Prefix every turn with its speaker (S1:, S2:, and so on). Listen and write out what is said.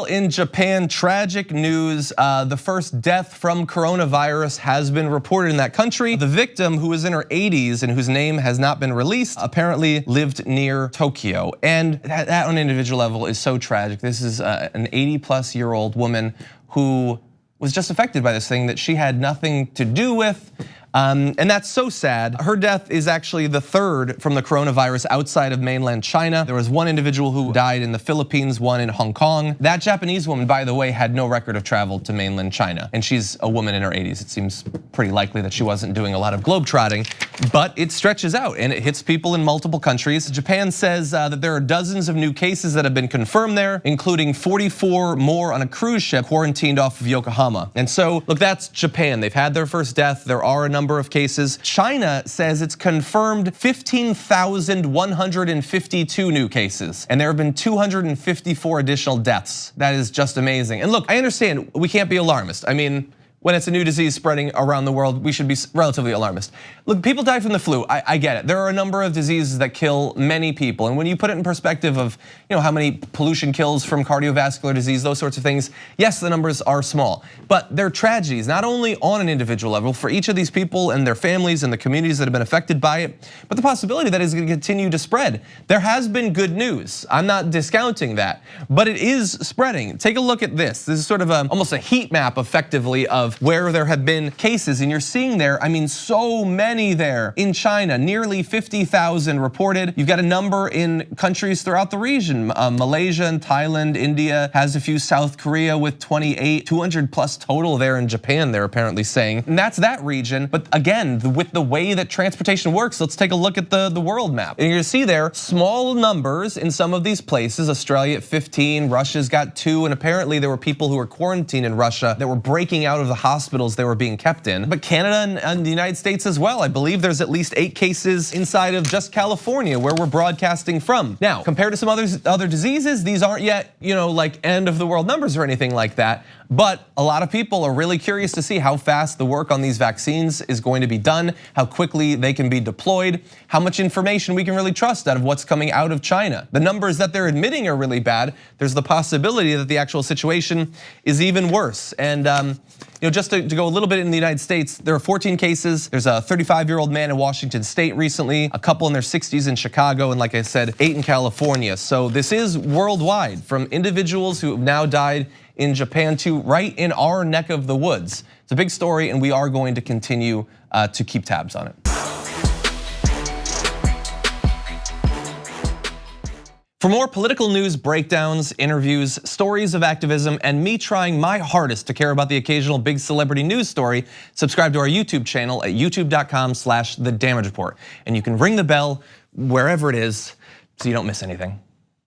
S1: Well, in Japan, tragic news. The first death from coronavirus has been reported in that country. The victim, who was in her 80s and whose name has not been released, apparently lived near Tokyo. And that on an individual level is so tragic. This is an 80-plus-year-old woman who was just affected by this thing that she had nothing to do with. And that's so sad. Her death is actually the third from the coronavirus outside of mainland China. There was one individual who died in the Philippines, one in Hong Kong. That Japanese woman, by the way, had no record of travel to mainland China. And she's a woman in her 80s. It seems pretty likely that she wasn't doing a lot of globetrotting, but it stretches out and it hits people in multiple countries. Japan says that there are dozens of new cases that have been confirmed there, including 44 more on a cruise ship quarantined off of Yokohama. And so, look, that's Japan. They've had their first death. There are a number of cases. China says it's confirmed 15,152 new cases, and there have been 254 additional deaths. That is just amazing. And look, I understand we can't be alarmist. I mean, when it's a new disease spreading around the world, we should be relatively alarmist. Look, people die from the flu, I get it. There are a number of diseases that kill many people. And when you put it in perspective of how many pollution kills from cardiovascular disease, those sorts of things, yes, the numbers are small. But they're tragedies, not only on an individual level for each of these people and their families and the communities that have been affected by it, but the possibility that it's gonna continue to spread. There has been good news. I'm not discounting that, but it is spreading. Take a look at this. This is sort of almost a heat map effectively of where there have been cases, and you're seeing there, I mean, so many there. In China, nearly 50,000 reported. You've got a number in countries throughout the region. Malaysia and Thailand, India has a few, South Korea with 28, 200 plus total there in Japan, they're apparently saying. And that's that region, but again, with the way that transportation works, let's take a look at the world map. And you're gonna see there, small numbers in some of these places, Australia at 15, Russia's got 2, and apparently there were people who were quarantined in Russia that were breaking out of the hospitals they were being kept in. But Canada and the United States as well. I believe there's at least 8 cases inside of just California where we're broadcasting from. Now, compared to some other diseases, these aren't yet, like end of the world numbers or anything like that. But a lot of people are really curious to see how fast the work on these vaccines is going to be done, how quickly they can be deployed, how much information we can really trust out of what's coming out of China. The numbers that they're admitting are really bad. There's the possibility that the actual situation is even worse. And just to go a little bit in the United States, there are 14 cases. There's a 35-year-old man in Washington State recently, a couple in their 60s in Chicago, and like I said, 8 in California. So this is worldwide, from individuals who have now died in Japan to right in our neck of the woods. It's a big story, and we are going to continue to keep tabs on it. For more political news, breakdowns, interviews, stories of activism, and me trying my hardest to care about the occasional big celebrity news story, subscribe to our YouTube channel at youtube.com/thedamagereport. And you can ring the bell wherever it is so you don't miss anything.